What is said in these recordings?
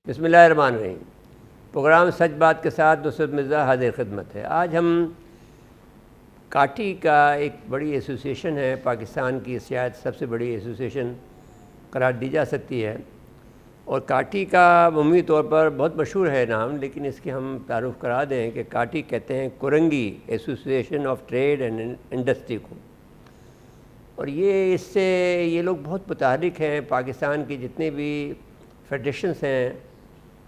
بسم اللہ الرحمن الرحیم۔ پروگرام سچ بات کے ساتھ نصرت مرزا حاضر خدمت ہے۔ آج ہم کاٹھی کا ایک بڑی ایسوسیشن ہے، پاکستان کی شاید سب سے بڑی ایسوسیشن قرار دی جا سکتی ہے، اور کاٹھی کا عمومی طور پر بہت مشہور ہے نام، لیکن اس کی ہم تعارف کرا دیں کہ کاٹھی کہتے ہیں Korangi association of trade and industry کو، اور اس سے یہ لوگ بہت متحرک ہیں۔ پاکستان کی جتنے بھی فیڈریشنز ہیں،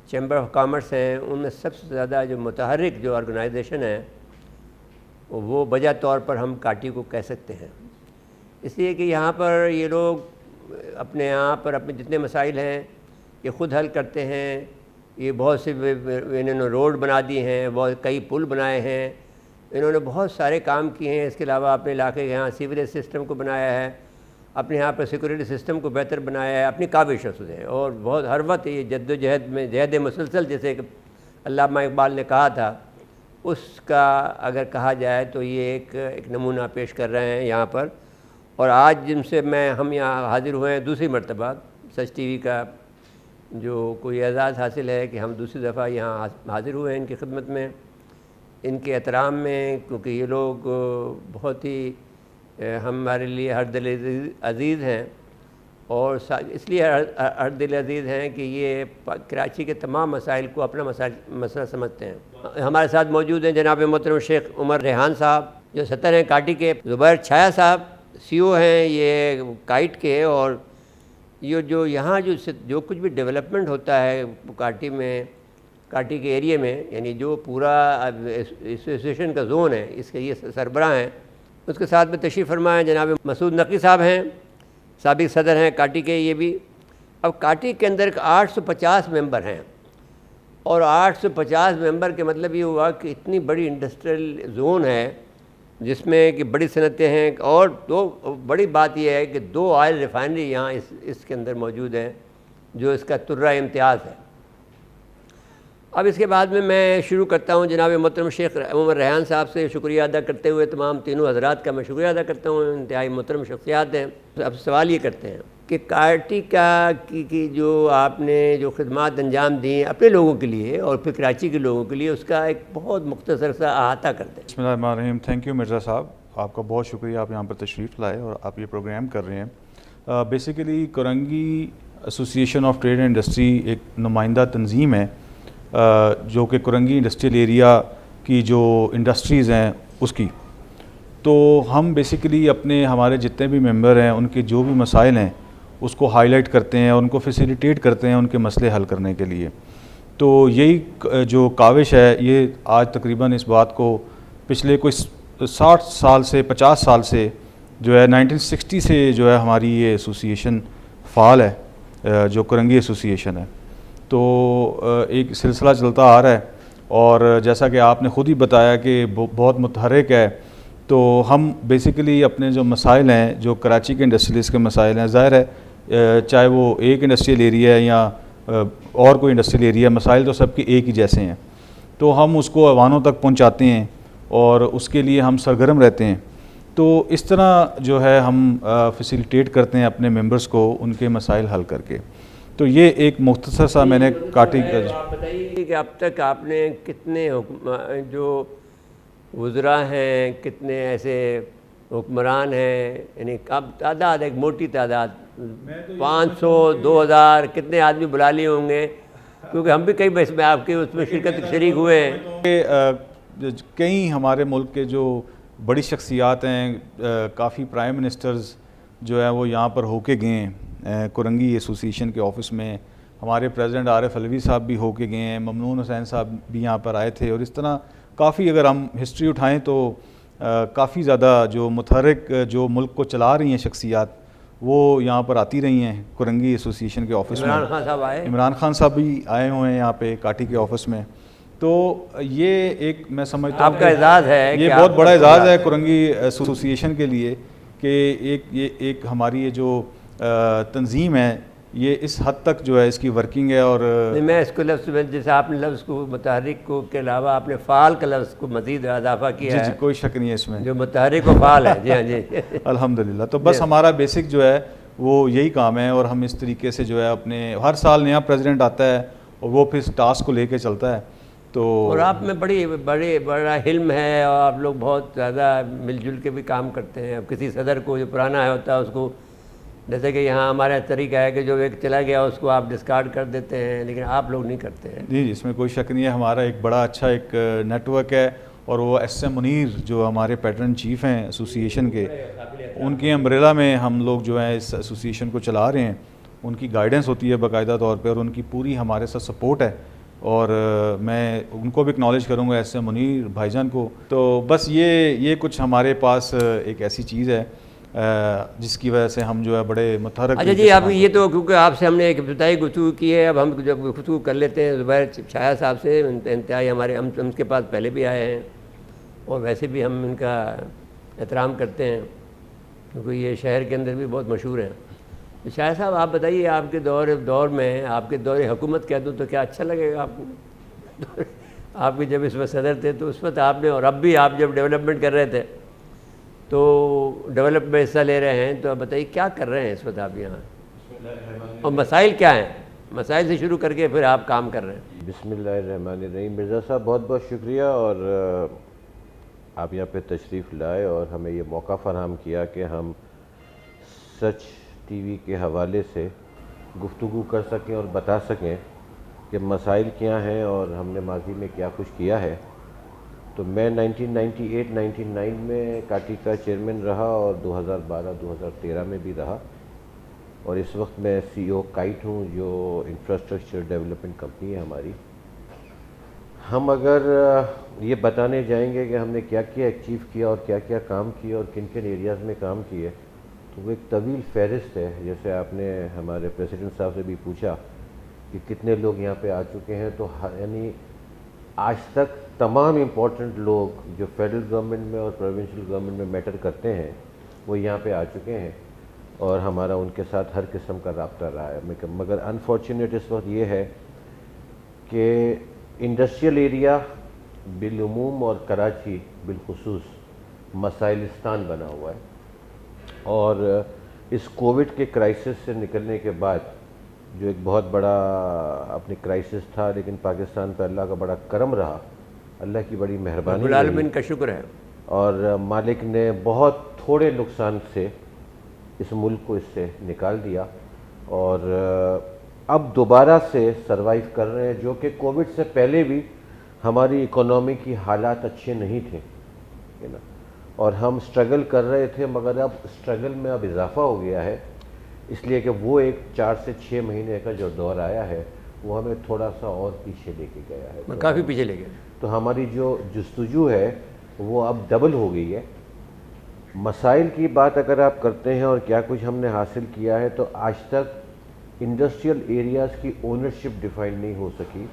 چیمبر آف کامرس ہیں، ان میں سب سے زیادہ جو متحرک جو آرگنائزیشن ہے وہ بجا طور پر ہم کاٹھی کو کہہ سکتے ہیں، اس لیے کہ یہاں پر یہ لوگ اپنے یہاں پر اپنے جتنے مسائل ہیں یہ خود حل کرتے ہیں۔ یہ بہت سے انہوں نے روڈ بنا دی ہیں، بہت کئی پل بنائے ہیں، انہوں نے بہت سارے کام کیے ہیں۔ اس کے علاوہ اپنے علاقے کے یہاں سیوریج سسٹم کو بنایا ہے، اپنے یہاں پر سیکورٹی سسٹم کو بہتر بنایا ہے، اپنی کاوشوں سے، اور بہت ہر وقت یہ جد و جہد میں جہد مسلسل، جیسے کہ علامہ اقبال نے کہا تھا، اس کا اگر کہا جائے تو یہ ایک نمونہ پیش کر رہے ہیں یہاں پر۔ اور آج جن سے ہم یہاں حاضر ہوئے ہیں دوسری مرتبہ، سچ ٹی وی کا جو کوئی اعزاز حاصل ہے کہ ہم دوسری دفعہ یہاں حاضر ہوئے ہیں ان کی خدمت میں، ان کے احترام میں، کیونکہ یہ لوگ بہت ہی ہمارے لیے ہر دل عزیز ہیں، اور اس لیے ہر دل عزیز ہیں کہ یہ کراچی کے تمام مسائل کو اپنا مسئلہ سمجھتے ہیں۔ ہمارے ساتھ موجود ہیں جناب محترم شیخ عمر ریحان صاحب جو صدر ہیں کاٹھی کے، زبیر چھایا صاحب سی او ہیں یہ کائٹ کے، اور یہ جو یہاں جو کچھ بھی ڈیولپمنٹ ہوتا ہے کاٹھی میں، کاٹھی کے ایریے میں، یعنی جو پورا ایسوسیشن کا زون ہے، اس کے یہ سربراہ ہیں۔ اس کے ساتھ میں تشریف فرما ہیں جناب مسعود نقوی صاحب ہیں، سابق صدر ہیں کاٹھی کے یہ بھی۔ اب کاٹھی کے اندر 850 ممبر ہیں، اور 850 ممبر کے مطلب یہ ہوا کہ اتنی بڑی انڈسٹریل زون ہے جس میں کہ بڑی صنعتیں ہیں، اور بڑی بات یہ ہے کہ 2 آئل ریفائنری یہاں اس کے اندر موجود ہیں جو اس کا ترہ امتیاز ہے۔ اب اس کے بعد میں شروع کرتا ہوں جناب محترم شیخ عمر ریحان صاحب سے شکریہ ادا کرتے ہوئے، تمام تینوں حضرات کا میں شکریہ ادا کرتا ہوں، انتہائی محترم شخصیات ہیں۔ اب سوال یہ کرتے ہیں کہ کاٹھی کی جو آپ نے جو خدمات انجام دی اپنے لوگوں کے لیے اور پھر کراچی کے لوگوں کے لیے، اس کا ایک بہت مختصر سا احاطہ کرتے ہیں۔ بسم اللہ الرحمن الرحیم۔ تھینک یو مرزا صاحب، آپ کا بہت شکریہ، آپ یہاں پر تشریف لائے اور آپ یہ پروگرام کر رہے ہیں۔ Basically Korangi association of trade and industry ایک نمائندہ تنظیم ہے جو کہ کرنگی انڈسٹریل ایریا کی جو انڈسٹریز ہیں اس کی، تو ہم بیسیکلی ہمارے جتنے بھی ممبر ہیں ان کے جو بھی مسائل ہیں اس کو ہائی لائٹ کرتے ہیں اور ان کو فیسیلیٹیٹ کرتے ہیں ان کے مسئلے حل کرنے کے لیے۔ تو یہی جو کاوش ہے یہ آج تقریباً اس بات کو پچھلے کوئی 60 سال سے 50 سال سے جو ہے 1960 سے جو ہے ہماری یہ ایسوسیشن فعال ہے، جو کرنگی ایسوسیشن ہے۔ تو ایک سلسلہ چلتا آ رہا ہے، اور جیسا کہ آپ نے خود ہی بتایا کہ بہت متحرک ہے، تو ہم بیسیکلی اپنے جو مسائل ہیں، جو کراچی کے انڈسٹریز کے مسائل ہیں، ظاہر ہے چاہے وہ ایک انڈسٹریل ایریا ہے یا اور کوئی انڈسٹریل ایریا، مسائل تو سب کے ایک ہی جیسے ہیں، تو ہم اس کو عواموں تک پہنچاتے ہیں اور اس کے لیے ہم سرگرم رہتے ہیں۔ تو اس طرح جو ہے ہم فیسیلیٹیٹ کرتے ہیں اپنے ممبرز کو ان کے مسائل حل کر کے۔ تو یہ ایک مختصر سا میں نے کاٹھی کا۔ آپ بتائیے کہ اب تک آپ نے کتنے جو وزراء ہیں، کتنے ایسے حکمران ہیں، یعنی اب تعداد ایک موٹی تعداد 500 2000 کتنے آدمی بلا لیے ہوں گے، کیونکہ ہم بھی کئی بس میں آپ کے اس میں شریک ہوئے ہیں۔ کئی ہمارے ملک کے جو بڑی شخصیات ہیں، کافی پرائم منسٹرز جو ہیں وہ یہاں پر ہو کے گئے ہیں کرنگی ایسوسیشن کے آفس میں۔ ہمارے پریزیڈنٹ عارف علوی صاحب بھی ہو کے گئے ہیں، ممنون حسین صاحب بھی یہاں پر آئے تھے، اور اس طرح کافی اگر ہم ہسٹری اٹھائیں تو کافی زیادہ جو متحرک جو ملک کو چلا رہی ہیں شخصیات وہ یہاں پر آتی رہی ہیں کرنگی ایسوسیشن کے آفس میں۔ عمران خان صاحب بھی آئے ہوئے ہیں یہاں پہ کاٹھی کے آفس میں۔ تو یہ ایک میں سمجھتا ہوں آپ کا اعزاز ہے، یہ بہت بڑا اعزاز ہے کرنگی ایسوسیشن کے لیے کہ ایک ہماری یہ جو تنظیم ہے یہ اس حد تک جو ہے اس کی ورکنگ ہے۔ اور میں اس کو لفظ میں جیسے آپ نے لفظ کو متحرک کو کے علاوہ آپ نے فعال کا لفظ کو مزید اضافہ کیا ہے۔ جی کوئی شک نہیں ہے اس میں، جو متحرک و فعال ہے۔ جی ہاں جی الحمدللہ۔ تو بس ہمارا بیسک جو ہے وہ یہی کام ہے، اور ہم اس طریقے سے جو ہے اپنے ہر سال نیا پریزیڈنٹ آتا ہے اور وہ پھر اس ٹاسک کو لے کے چلتا ہے. تو اور آپ میں بڑا حلم ہے اور آپ لوگ بہت زیادہ مل جل کے بھی کام کرتے ہیں. اب کسی صدر کو جو پرانا ہے ہوتا ہے اس کو، جیسے کہ یہاں ہمارا طریقہ ہے کہ جو ایک چلا گیا اس کو آپ ڈسکارڈ کر دیتے ہیں، لیکن آپ لوگ نہیں کرتے ہیں. جی اس میں کوئی شک نہیں ہے. ہمارا ایک بڑا اچھا ایک نیٹ ورک ہے، اور وہ ایس ایم منیر جو ہمارے پیٹرن چیف ہیں ایسوسی ایشن کے، ان کے امبریلا میں ہم لوگ جو ہے اس ایسوسی ایشن کو چلا رہے ہیں. ان کی گائیڈنس ہوتی ہے باقاعدہ طور پہ، اور ان کی پوری ہمارے ساتھ سپورٹ ہے. اور میں ان کو بھی اکنالج کروں گا ایس ایم منیر بھائی جان کو. تو بس یہ کچھ ہمارے پاس ایک ایسی چیز ہے جس کی وجہ سے ہم جو ہے بڑے متحرک. اچھا جی، اب یہ تو کیونکہ آپ سے ہم نے ایک ابتدائی گفتگو کی ہے، اب ہم جب گفتگو کر لیتے ہیں زبیر چھایا صاحب سے، انتہائی ہمارے ہم ان کے پاس پہلے بھی آئے ہیں اور ویسے بھی ہم ان کا احترام کرتے ہیں کیونکہ یہ شہر کے اندر بھی بہت مشہور ہیں. تو شاہ صاحب آپ بتائیے، آپ کے دور میں، آپ کے دور حکومت کہہ دوں تو کیا اچھا لگے گا آپ کو؟ آپ بھی جب اس وقت صدر تھے تو اس وقت آپ نے، اور اب بھی آپ جب ڈیولپمنٹ کر رہے تھے تو ڈیولپ میں حصہ لے رہے ہیں، تو اب بتائیے کیا کر رہے ہیں اس وقت آپ یہاں، اور مسائل کیا ہیں؟ مسائل سے شروع کر کے پھر آپ کام کر رہے ہیں. بسم اللہ الرحمن الرحیم. مرزا صاحب بہت بہت شکریہ، اور آپ یہاں پہ تشریف لائے اور ہمیں یہ موقع فراہم کیا کہ ہم سچ ٹی وی کے حوالے سے گفتگو کر سکیں اور بتا سکیں کہ مسائل کیا ہیں اور ہم نے ماضی میں کیا کچھ کیا ہے. تو میں 1998-99 میں کاٹی کا چیئرمین رہا اور 2012-2013 میں بھی رہا، اور اس وقت میں سی او کائٹ ہوں جو انفراسٹرکچر ڈیولپمنٹ کمپنی ہے ہماری. ہم اگر یہ بتانے جائیں گے کہ ہم نے کیا کیا اچیو کیا اور کیا کیا کام کیا اور کن کن ایریاز میں کام کیے، تو وہ ایک طویل فہرست ہے. جیسے آپ نے ہمارے پریزیڈنٹ صاحب سے بھی پوچھا کہ کتنے لوگ یہاں پہ آ چکے ہیں، تو یعنی آج تک تمام امپورٹنٹ لوگ جو فیڈرل گورنمنٹ میں اور پروونشل گورنمنٹ میں میٹر کرتے ہیں وہ یہاں پہ آ چکے ہیں، اور ہمارا ان کے ساتھ ہر قسم کا رابطہ رہا ہے. مگر انفارچونیٹ اس وقت یہ ہے کہ انڈسٹریل ایریا بالعموم اور کراچی بالخصوص مسائلستان بنا ہوا ہے. اور اس کووڈ کے کرائسس سے نکلنے کے بعد جو ایک بہت بڑا اپنی کرائسس تھا، لیکن پاکستان پہ اللہ کا بڑا کرم رہا، اللہ کی بڑی مہربانی رب العالمین کا شکر ہے، اور مالک نے بہت تھوڑے نقصان سے اس ملک کو اس سے نکال دیا، اور اب دوبارہ سے سروائیو کر رہے ہیں. جو کہ کووڈ سے پہلے بھی ہماری اکنامی کی حالات اچھے نہیں تھے نا، اور ہم سٹرگل کر رہے تھے، مگر اب سٹرگل میں اب اضافہ ہو گیا ہے، اس لیے کہ وہ ایک 4 سے 6 مہینے کا جو دور آیا ہے وہ ہمیں تھوڑا سا اور پیچھے لے کے گیا ہے. کافی پیچھے لے گئے. تو ہماری جو جستجو ہے وہ اب ڈبل ہو گئی ہے. مسائل کی بات اگر آپ کرتے ہیں اور کیا کچھ ہم نے حاصل کیا ہے، تو آج تک انڈسٹریل ایریاز کی اونرشپ ڈیفائن نہیں ہو سکی.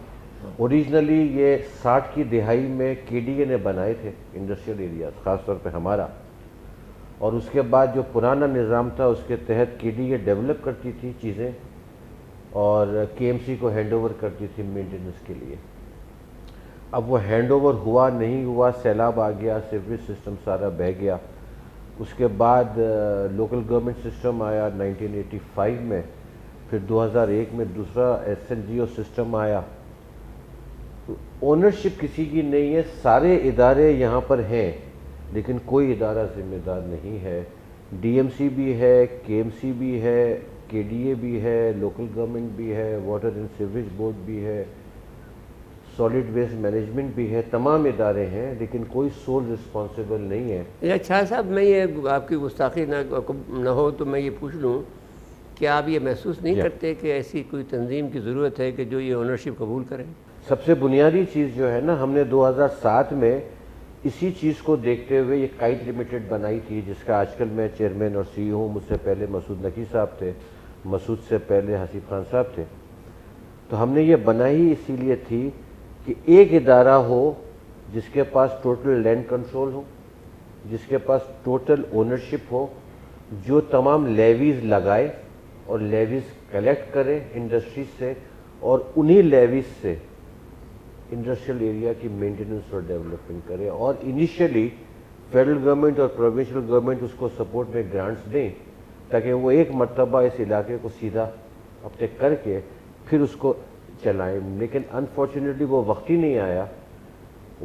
اوریجنلی یہ 60 کی دہائی میں کے ڈی اے نے بنائے تھے انڈسٹریل ایریاز، خاص طور پہ ہمارا، اور اس کے بعد جو پرانا نظام تھا اس کے تحت کے ڈی اے ڈیولپ کرتی تھی چیزیں اور کے ایم سی کو ہینڈ اوور کرتی تھی مینٹیننس کے لیے. اب وہ ہینڈ اوور ہوا نہیں ہوا، سیلاب آ گیا، سیوریج سسٹم سارا بہہ گیا. اس کے بعد لوکل گورنمنٹ سسٹم آیا 1985 میں، پھر 2001 میں دوسرا S N G O system آیا. اونرشپ کسی کی نہیں ہے، سارے ادارے یہاں پر ہیں لیکن کوئی ادارہ ذمہ دار نہیں ہے. ڈی ایم سی بھی ہے، کے ایم سی بھی ہے، کے ڈی اے بھی ہے، لوکل گورنمنٹ بھی ہے، واٹر اینڈ سیوریج بورڈ بھی ہے، سالڈ ویسٹ مینجمنٹ بھی ہے. تمام ادارے ہیں لیکن کوئی سول رسپانسیبل نہیں ہے. اچھا صاحب، میں یہ آپ کی گستاخی نہ ہو تو میں یہ پوچھ لوں کہ آپ یہ محسوس نہیں کرتے کہ ایسی کوئی تنظیم کی ضرورت ہے کہ جو یہ اونرشپ قبول کرے؟ سب سے بنیادی چیز جو ہے نا، ہم نے 2007 میں اسی چیز کو دیکھتے ہوئے یہ کائٹ لمیٹڈ بنائی تھی، جس کا آج کل میں چیئرمین اور سی او ہوں. مجھ سے پہلے مسعود نقی صاحب تھے، مسعود سے پہلے حسیب خان صاحب تھے. تو ہم نے یہ بنائی اسی لیے تھی کہ ایک ادارہ ہو جس کے پاس ٹوٹل لینڈ کنٹرول ہو، جس کے پاس ٹوٹل اونرشپ ہو، جو تمام لیویز لگائے اور لیویز کلیکٹ کرے انڈسٹریز سے، اور انہی لیویز سے انڈسٹریل ایریا کی مینٹیننس اور ڈیولپمنٹ کرے. اور انیشیلی فیڈرل گورنمنٹ اور پروونشل گورنمنٹ اس کو سپورٹ میں گرانٹس دیں تاکہ وہ ایک مرتبہ اس علاقے کو سیدھا اپنے کر کے پھر اس کو چلائیں، لیکن انفارچونیٹلی وہ وقت ہی نہیں آیا،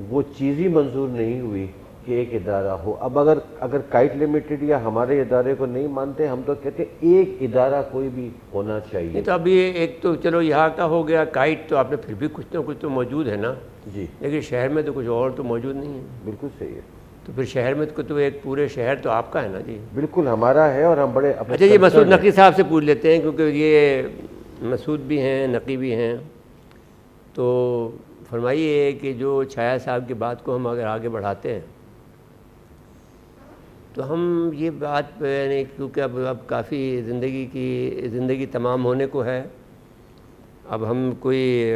وہ چیز ہی منظور نہیں ہوئی کہ ایک ادارہ ہو. اب اگر کائٹ لمیٹڈ یا ہمارے ادارے کو نہیں مانتے، ہم تو کہتے ہیں ایک ادارہ کوئی بھی ہونا چاہیے. نہیں تو اب یہ ایک تو چلو یہاں کا ہو گیا کائٹ، تو آپ نے پھر بھی کچھ نہ کچھ تو موجود ہے نا. جی لیکن شہر میں تو کچھ اور تو موجود نہیں ہے. بالکل صحیح ہے. تو پھر شہر میں تو ایک پورے شہر تو آپ کا ہے نا جی. بالکل ہمارا ہے، اور ہم بڑے اچھا یہ مسعود نقوی صاحب سے پوچھ لیتے ہیں، کیونکہ یہ مسعود بھی ہیں نقوی بھی ہیں. تو فرمائیے کہ جو چھایا صاحب کی بات کو ہم اگر آگے بڑھاتے ہیں تو ہم یہ بات یعنی کیونکہ اب کافی زندگی تمام ہونے کو ہے. اب ہم کوئی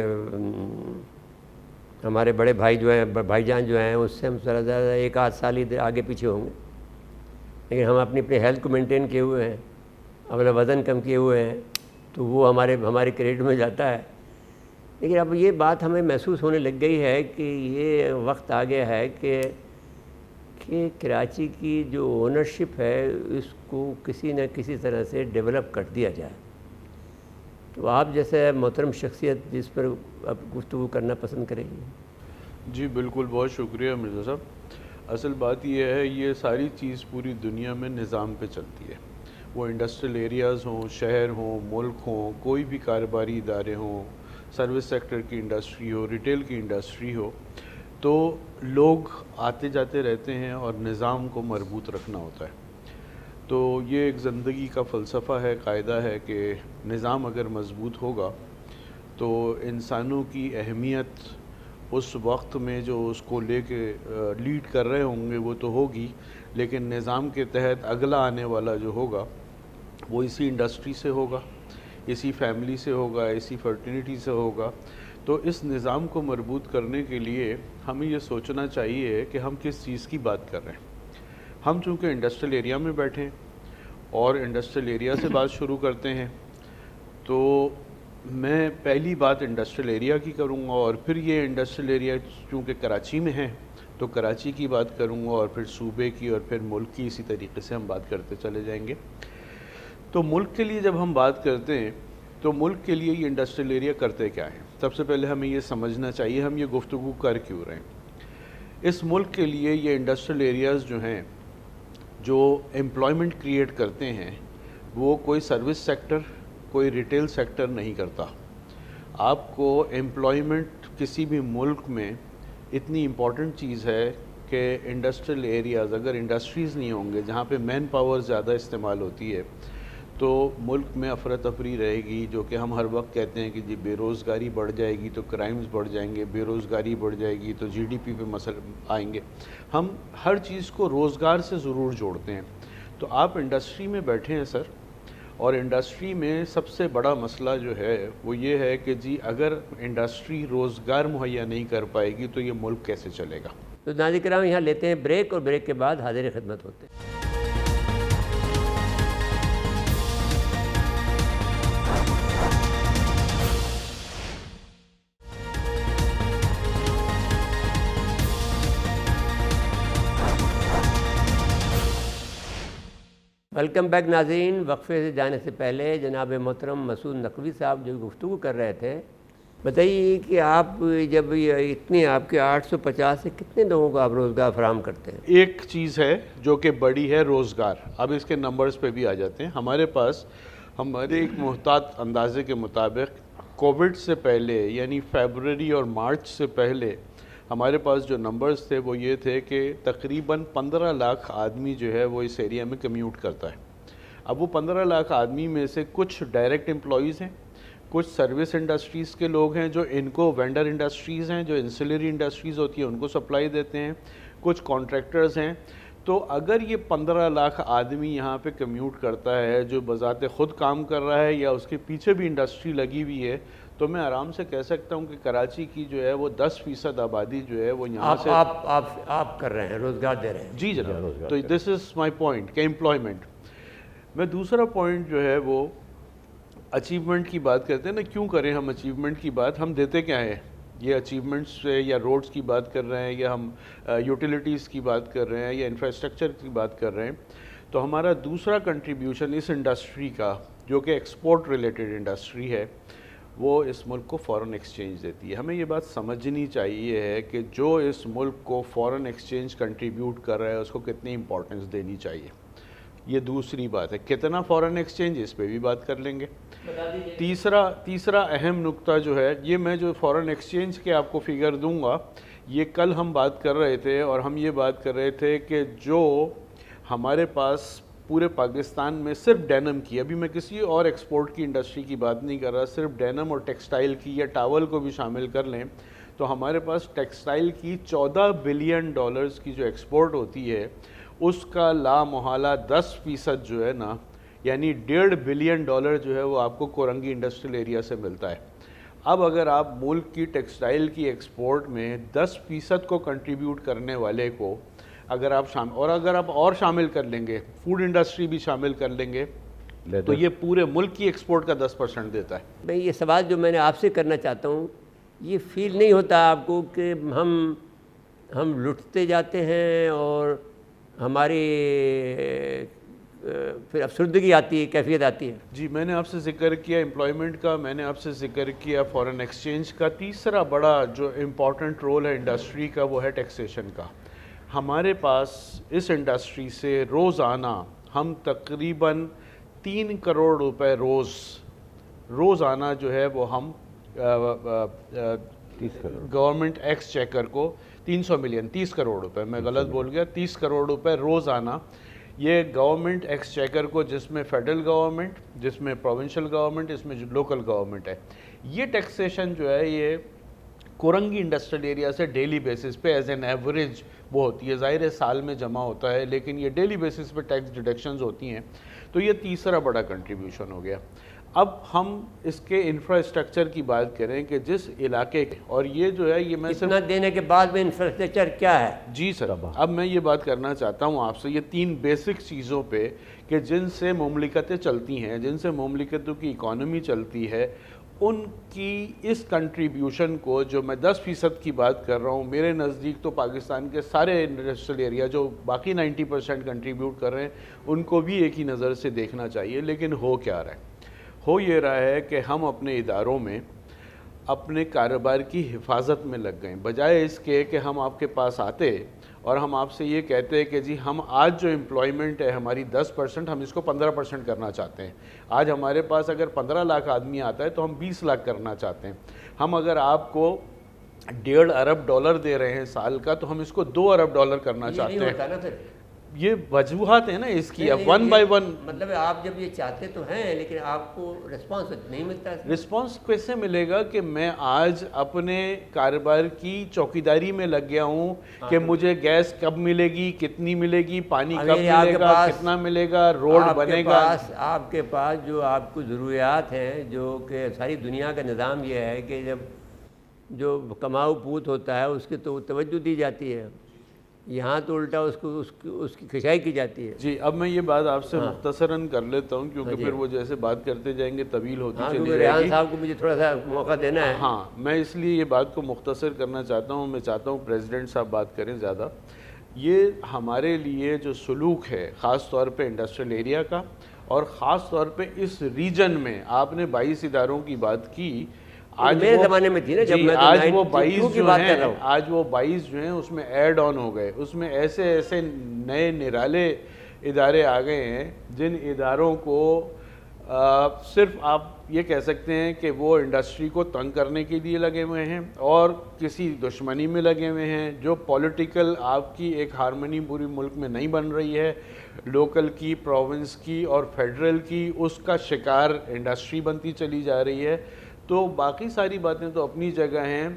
ہمارے بڑے بھائی جو ہیں، بھائی جان جو ہیں، اس سے ہم زیادہ ایک آدھ سال ہی آگے پیچھے ہوں گے، لیکن ہم اپنی ہیلتھ کو مینٹین کیے ہوئے ہیں، اپنا وزن کم کیے ہوئے ہیں، تو وہ ہمارے کریڈٹ میں جاتا ہے. لیکن اب یہ بات ہمیں محسوس ہونے لگ گئی ہے کہ یہ وقت آ گیا ہے کہ کراچی کی جو اونرشپ ہے اس کو کسی نہ کسی طرح سے ڈیولپ کر دیا جائے. تو آپ جیسے محترم شخصیت جس پر اب گفتگو کرنا پسند کریں گے. جی بالکل، بہت شکریہ مرزا صاحب. اصل بات یہ ہے، یہ ساری چیز پوری دنیا میں نظام پہ چلتی ہے. وہ انڈسٹریل ایریاز ہوں، شہر ہوں، ملک ہوں، کوئی بھی کاروباری ادارے ہوں، سروس سیکٹر کی انڈسٹری ہو، ریٹیل کی انڈسٹری ہو، تو لوگ آتے جاتے رہتے ہیں اور نظام کو مربوط رکھنا ہوتا ہے. تو یہ ایک زندگی کا فلسفہ ہے، قاعدہ ہے کہ نظام اگر مضبوط ہوگا تو انسانوں کی اہمیت اس وقت میں جو اس کو لے کے لیڈ کر رہے ہوں گے وہ تو ہوگی، لیکن نظام کے تحت اگلا آنے والا جو ہوگا وہ اسی انڈسٹری سے ہوگا، اسی فیملی سے ہوگا، اسی فرٹینٹی سے ہوگا. تو اس نظام کو مربوط کرنے کے لیے ہمیں یہ سوچنا چاہیے کہ ہم کس چیز کی بات کر رہے ہیں. ہم چونکہ انڈسٹریل ایریا میں بیٹھے ہیں اور انڈسٹریل ایریا سے بات شروع کرتے ہیں، تو میں پہلی بات انڈسٹریل ایریا کی کروں گا، اور پھر یہ انڈسٹریل ایریا چونکہ کراچی میں ہے تو کراچی کی بات کروں گا، اور پھر صوبے کی، اور پھر ملک کی. اسی طریقے سے ہم بات کرتے چلے جائیں گے. تو ملک کے لیے جب ہم بات کرتے ہیں تو ملک کے لیے یہ انڈسٹریل ایریا کرتے کیا ہیں؟ سب سے پہلے ہمیں یہ سمجھنا چاہیے ہم یہ گفتگو کر کیوں رہے ہیں. اس ملک کے لیے یہ انڈسٹریل ایریاز جو ہیں جو امپلائمنٹ کریٹ کرتے ہیں، وہ کوئی سروس سیکٹر، کوئی ریٹیل سیکٹر نہیں کرتا. آپ کو امپلائمنٹ کسی بھی ملک میں اتنی امپورٹنٹ چیز ہے کہ انڈسٹریل ایریاز، اگر انڈسٹریز نہیں ہوں گے جہاں پہ مین پاور زیادہ استعمال ہوتی ہے تو ملک میں افراتفری رہے گی. جو کہ ہم ہر وقت کہتے ہیں کہ جی بے روزگاری بڑھ جائے گی تو کرائمز بڑھ جائیں گے، بے روزگاری بڑھ جائے گی تو GDP پہ مسئلے آئیں گے. ہم ہر چیز کو روزگار سے ضرور جوڑتے ہیں. تو آپ انڈسٹری میں بیٹھے ہیں سر، اور انڈسٹری میں سب سے بڑا مسئلہ جو ہے وہ یہ ہے کہ جی اگر انڈسٹری روزگار مہیا نہیں کر پائے گی تو یہ ملک کیسے چلے گا. تو ناظرین کرام یہاں لیتے ہیں بریک، اور بریک کے بعد حاضر خدمت ہوتے ہیں. ویلکم بیک ناظرین. وقفے سے جانے سے پہلے جناب محترم مسعود نقوی صاحب جو گفتگو کر رہے تھے، بتائیے کہ آپ جب اتنے آپ کے 850 سے کتنے لوگوں کو آپ روزگار فراہم کرتے ہیں؟ ایک چیز ہے جو کہ بڑی ہے روزگار. اب اس کے نمبرز پہ بھی آ جاتے ہیں. ہمارے پاس ہمارے ایک محتاط اندازے کے مطابق کووڈ سے پہلے یعنی فیبرری اور مارچ سے پہلے ہمارے پاس جو نمبرز تھے وہ یہ تھے کہ تقریباً 15 لاکھ آدمی جو ہے وہ اس ایریا میں کمیوٹ کرتا ہے. اب وہ 15 لاکھ آدمی میں سے کچھ ڈائریکٹ امپلائیز ہیں، کچھ سروس انڈسٹریز کے لوگ ہیں جو ان کو وینڈر انڈسٹریز ہیں جو انسلری انڈسٹریز ہوتی ہیں ان کو سپلائی دیتے ہیں، کچھ کانٹریکٹرز ہیں. تو اگر یہ 15 لاکھ آدمی یہاں پہ کمیوٹ کرتا ہے جو بذات خود کام کر رہا ہے یا اس کے پیچھے بھی انڈسٹری لگی ہوئی ہے، تو میں آرام سے کہہ سکتا ہوں کہ کراچی کی جو ہے وہ 10% آبادی جو ہے وہ یہاں سے آپ کر رہے ہیں، روزگار دے رہے ہیں. جی جناب. تو دس از مائی پوائنٹ کہ امپلائمنٹ. میں دوسرا پوائنٹ جو ہے وہ اچیومنٹ کی بات کرتے ہیں نا. کیوں کریں ہم اچیومنٹ کی بات؟ ہم دیتے کیا ہیں؟ یہ اچیومنٹس سے یا روڈز کی بات کر رہے ہیں یا ہم یوٹیلیٹیز کی بات کر رہے ہیں یا انفراسٹرکچر کی بات کر رہے ہیں. تو ہمارا دوسرا کنٹریبیوشن اس انڈسٹری کا جو کہ ایکسپورٹ ریلیٹڈ انڈسٹری ہے وہ اس ملک کو فورن ایکسچینج دیتی ہے. ہمیں یہ بات سمجھنی چاہیے ہے کہ جو اس ملک کو فورن ایکسچینج کنٹریبیوٹ کر رہا ہے اس کو کتنی امپورٹنس دینی چاہیے. یہ دوسری بات ہے. کتنا فورن ایکسچینج اس پہ بھی بات کر لیں گے. تیسرا اہم نقطہ جو ہے, یہ میں جو فورن ایکسچینج کے آپ کو فگر دوں گا, یہ کل ہم بات کر رہے تھے اور ہم یہ بات کر رہے تھے کہ جو ہمارے پاس پورے پاکستان میں صرف ڈینم کی, ابھی میں کسی اور ایکسپورٹ کی انڈسٹری کی بات نہیں کر رہا, صرف ڈینم اور ٹیکسٹائل کی یا ٹاول کو بھی شامل کر لیں تو ہمارے پاس ٹیکسٹائل کی $14 بلین کی جو ایکسپورٹ ہوتی ہے اس کا لا محالہ 10% جو ہے نا, یعنی $1.5 بلین جو ہے وہ آپ کو کورنگی انڈسٹریل ایریا سے ملتا ہے. اب اگر آپ ملک کی ٹیکسٹائل کی ایکسپورٹ میں 10% کو کنٹریبیوٹ کرنے والے کو اگر آپ شامل کر لیں گے, فوڈ انڈسٹری بھی شامل کر لیں گے, تو یہ پورے ملک کی ایکسپورٹ کا 10% دیتا ہے. میں یہ سوال جو میں نے آپ سے کرنا چاہتا ہوں, یہ فیل نہیں ہوتا آپ کو کہ ہم لٹتے جاتے ہیں اور ہماری پھر افسردگی آتی ہے, کیفیت آتی ہے؟ جی, میں نے آپ سے ذکر کیا امپلائمنٹ کا, میں نے آپ سے ذکر کیا فورن ایکسچینج کا. تیسرا بڑا جو امپورٹنٹ رول ہے انڈسٹری کا وہ ہے ٹیکسیشن کا. ہمارے پاس اس انڈسٹری سے روزانہ ہم تقریباً 3 کروڑ روپے روزانہ جو ہے وہ ہم گورنمنٹ ایکس چیکر کو 300 ملین 30 کروڑ روپے, میں غلط بول گیا, 30 کروڑ روپے روزانہ یہ گورنمنٹ ایکس چیکر کو, جس میں فیڈرل گورنمنٹ, جس میں پروونشل گورنمنٹ, اس میں جو لوکل گورنمنٹ ہے, یہ ٹیکسیشن جو ہے یہ کورنگی انڈسٹریل ایریا سے ڈیلی بیسس پہ ایز این ایوریج وہ ہوتی ہے. ظاہر ہے سال میں جمع ہوتا ہے لیکن یہ ڈیلی بیسس پہ ٹیکس ڈیڈکشنز ہوتی ہیں. تو یہ تیسرا بڑا کنٹریبیوشن ہو گیا. اب ہم اس کے انفراسٹرکچر کی بات کریں کہ جس علاقے کے, اور یہ جو ہے یہ میں اتنا دینے کے بعد میں انفراسٹرکچر کیا ہے؟ جی سر, اب میں یہ بات کرنا چاہتا ہوں آپ سے یہ 3 بیسک چیزوں پہ کہ جن سے مملکتیں چلتی ہیں, جن سے مملکتوں کی اکانومی چلتی ہے, ان کی اس کنٹریبیوشن کو جو میں 10% کی بات کر رہا ہوں, میرے نزدیک تو پاکستان کے سارے انڈسٹریل ایریا جو باقی 90% کنٹریبیوٹ کر رہے ہیں ان کو بھی ایک ہی نظر سے دیکھنا چاہیے. لیکن ہو کیا رہا ہے؟ ہو یہ رہا ہے کہ ہم اپنے اداروں میں اپنے کاروبار کی حفاظت میں لگ گئے, بجائے اس کے کہ ہم آپ کے پاس آتے اور ہم آپ سے یہ کہتے ہیں کہ جی ہم آج جو امپلائمنٹ ہے ہماری 10%, ہم اس کو 15% کرنا چاہتے ہیں. آج ہمارے پاس اگر 15 لاکھ آدمی آتا ہے تو ہم 20 لاکھ کرنا چاہتے ہیں. ہم اگر آپ کو $1.5 ارب دے رہے ہیں سال کا تو ہم اس کو $2 ارب کرنا چاہتے ہیں. یہ وجوہات ہیں نا اس کی, اب 1 بائی 1. مطلب آپ جب یہ چاہتے تو ہیں لیکن آپ کو رسپانس نہیں ملتا. رسپانس کیسے ملے گا کہ میں آج اپنے کاروبار کی چوکیداری میں لگ گیا ہوں کہ مجھے گیس کب ملے گی, کتنی ملے گی, پانی کب ملے گا, کتنا ملے گا, روڈ بنے گا. آپ کے پاس جو آپ کو ضروریات ہیں, جو کہ ساری دنیا کا نظام یہ ہے کہ جب جو کماؤ پوت ہوتا ہے اس کی تو توجہ دی جاتی ہے, یہاں تو الٹا اس کی کھشائی کی جاتی ہے. جی, اب میں یہ بات آپ سے مختصراً کر لیتا ہوں کیونکہ پھر وہ جیسے بات کرتے جائیں گے طویل ہوتی چلی جائے گی. ریحان صاحب کو مجھے تھوڑا سا موقع دینا ہے. ہاں, میں اس لیے یہ بات کو مختصر کرنا چاہتا ہوں. میں چاہتا ہوں پریزیڈنٹ صاحب بات کریں زیادہ. یہ ہمارے لیے جو سلوک ہے خاص طور پہ انڈسٹریل ایریا کا اور خاص طور پہ اس ریجن میں, آپ نے 22 اداروں کی بات کی, آج میرے زمانے میں تھی نا جب میں آج وہ 22 جو ہیں اس میں ایڈ آن ہو گئے. اس میں ایسے نئے نرالے ادارے آ گئے ہیں جن اداروں کو صرف آپ یہ کہہ سکتے ہیں کہ وہ انڈسٹری کو تنگ کرنے کے لیے لگے ہوئے ہیں اور کسی دشمنی میں لگے ہوئے ہیں. جو پولیٹیکل آپ کی ایک ہارمنی پوری ملک میں نہیں بن رہی ہے, لوکل کی, پروونس کی اور فیڈرل کی, اس کا شکار انڈسٹری بنتی چلی جا رہی ہے. تو باقی ساری باتیں تو اپنی جگہ ہیں.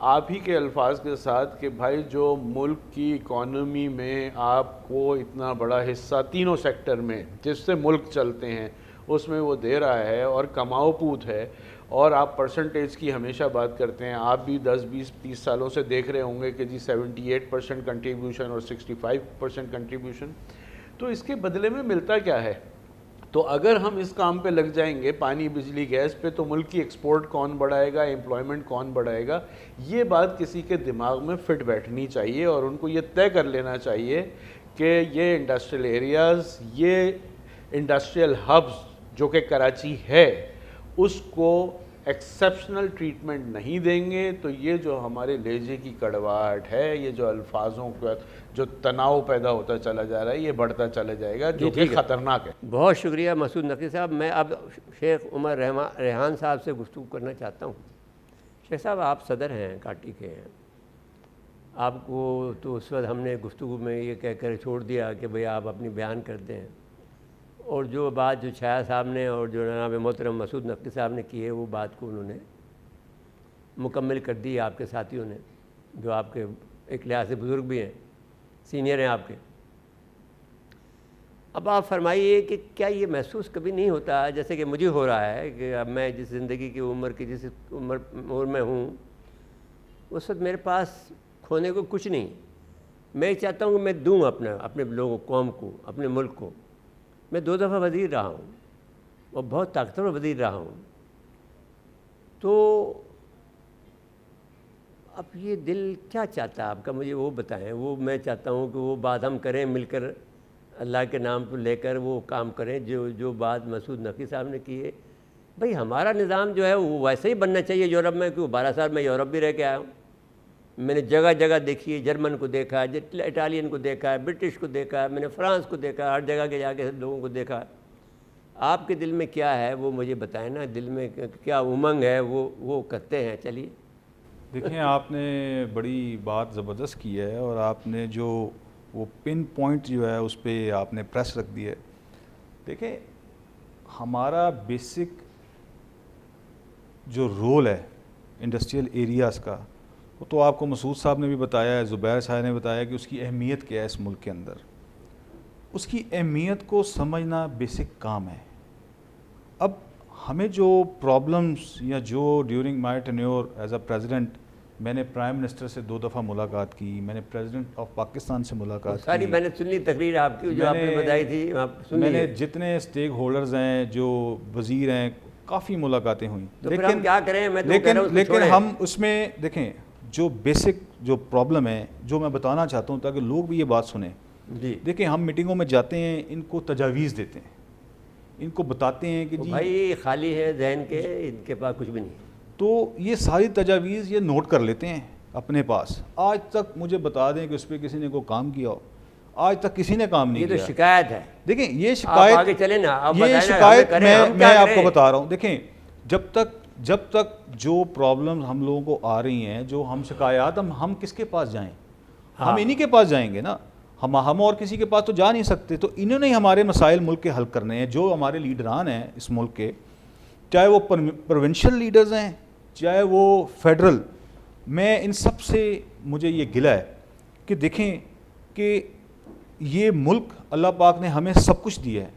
آپ ہی کے الفاظ کے ساتھ کہ بھائی جو ملک کی اکانومی میں آپ کو اتنا بڑا حصہ تینوں سیکٹر میں جس سے ملک چلتے ہیں اس میں وہ دے رہا ہے اور کماؤ پوت ہے, اور آپ پرسنٹیج کی ہمیشہ بات کرتے ہیں. آپ بھی 10 20 30 سالوں سے دیکھ رہے ہوں گے کہ جی 78% کنٹریبیوشن اور 65% کنٹریبیوشن. تو اس کے بدلے میں ملتا کیا ہے؟ تو اگر ہم اس کام پہ لگ جائیں گے پانی بجلی گیس پہ, تو ملک کی ایکسپورٹ کون بڑھائے گا, امپلائمنٹ کون بڑھائے گا؟ یہ بات کسی کے دماغ میں فٹ بیٹھنی چاہیے اور ان کو یہ طے کر لینا چاہیے کہ یہ انڈسٹریل ایریاز, یہ انڈسٹریل ہبز جو کہ کراچی ہے, اس کو ایکسیپشنل ٹریٹمنٹ نہیں دیں گے تو یہ جو ہمارے لہجے کی کڑواہٹ ہے, یہ جو الفاظوں کا جو تناؤ پیدا ہوتا چلا جا رہا ہے, یہ بڑھتا چلا جائے گا, جو کہ خطرناک ہے. بہت شکریہ مسعود نقوی صاحب. میں اب شیخ عمر ریحان صاحب سے گفتگو کرنا چاہتا ہوں. شیخ صاحب, آپ صدر ہیں, کاٹی کے ہیں. آپ کو تو اس وقت ہم نے گفتگو میں یہ کہہ کر چھوڑ دیا کہ بھئی آپ اپنی بیان کرتے ہیں, اور جو بات جو چھایا صاحب نے اور جو جناب محترم مسعود نقوی صاحب نے کی ہے, وہ بات کو انہوں نے مکمل کر دی آپ کے ساتھیوں نے, جو آپ کے ایک لحاظ سے بزرگ بھی ہیں, سینئر ہیں آپ کے. اب آپ فرمائیے کہ کیا یہ محسوس کبھی نہیں ہوتا جیسے کہ مجھے ہو رہا ہے کہ اب میں جس زندگی کی عمر کی جس عمر میں ہوں, اس وقت میرے پاس کھونے کو کچھ نہیں. میں چاہتا ہوں کہ میں دوں اپنے لوگوں, قوم کو, اپنے ملک کو. میں 2 دفعہ وزیر رہا ہوں اور بہت طاقتور وزیر رہا ہوں. تو اب یہ دل کیا چاہتا ہے آپ کا, مجھے وہ بتائیں. وہ میں چاہتا ہوں کہ وہ بات ہم کریں مل کر, اللہ کے نام کو لے کر وہ کام کریں جو بات مسعود نقوی صاحب نے کی ہے. بھئی ہمارا نظام جو ہے وہ ویسے ہی بننا چاہیے یورپ میں, کیوں 12 سال میں یورپ بھی رہ کے آیا ہوں. میں نے جگہ جگہ دیکھی ہے, جرمن کو دیکھا ہے, اٹالین کو دیکھا ہے, برٹش کو دیکھا ہے, میں نے فرانس کو دیکھا ہے, ہر جگہ کے جا کے لوگوں کو دیکھا ہے. آپ کے دل میں کیا ہے وہ مجھے بتائیں نا, دل میں کیا امنگ ہے وہ کرتے ہیں. چلیے دیکھیں, آپ نے بڑی بات زبردست کی ہے, اور آپ نے جو وہ پن پوائنٹ جو ہے اس پہ آپ نے پریس رکھ دی ہے. دیکھیں, ہمارا بیسک جو رول ہے انڈسٹریل ایریاز کا, وہ تو آپ کو مسعود صاحب نے بھی بتایا ہے, زبیر صاحب نے بتایا کہ اس کی اہمیت کیا ہے اس ملک کے اندر. اس کی اہمیت کو سمجھنا بیسک کام ہے. اب ہمیں جو پرابلمس یا جو during my tenure as a president, میں نے پرائم منسٹر سے 2 دفعہ ملاقات کی, میں نے پریزیڈنٹ آف پاکستان سے ملاقات کی, ساری میں نے سنی تقریر آپ کی جو آپ نے بتائی تھی, میں نے جتنے اسٹیک ہولڈرز ہیں, جو وزیر ہیں, کافی ملاقاتیں ہوئیں. لیکن کیا کریں, میں تو کہہ رہا ہوں لیکن ہم اس میں دیکھیں جو بیسک جو پرابلم ہے جو میں بتانا چاہتا ہوں تاکہ لوگ بھی یہ بات سنیں. جی دیکھیں, ہم میٹنگوں میں جاتے ہیں, ان کو تجاویز دیتے ہیں, ان کو بتاتے ہیں کہ جی بھائی خالی ہے ذہن کے, ان کے پاس کچھ بھی نہیں. تو یہ ساری تجاویز یہ نوٹ کر لیتے ہیں اپنے پاس. آج تک مجھے بتا دیں کہ اس پہ کسی نے کوئی کام کیا ہو, آج تک کسی نے کام نہیں کیا. یہ تو شکایت ہے. دیکھیں یہ شکایت, آگے چلیں نا, یہ شکایت میں آپ کو بتا رہا ہوں. دیکھیں, جب تک جو پرابلم ہم لوگوں کو آ رہی ہیں, جو ہم شکایات, ہم کس کے پاس جائیں؟ ہم انہی کے پاس جائیں گے نا. ہم اور کسی کے پاس تو جا نہیں سکتے. تو انہوں نے ہمارے مسائل ملک کے حل کرنے ہیں. جو ہمارے لیڈران ہیں اس ملک کے, چاہے وہ پروونشل لیڈرز ہیں, چاہے وہ فیڈرل, میں ان سب سے مجھے یہ گلہ ہے کہ دیکھیں کہ یہ ملک اللہ پاک نے ہمیں سب کچھ دیا ہے.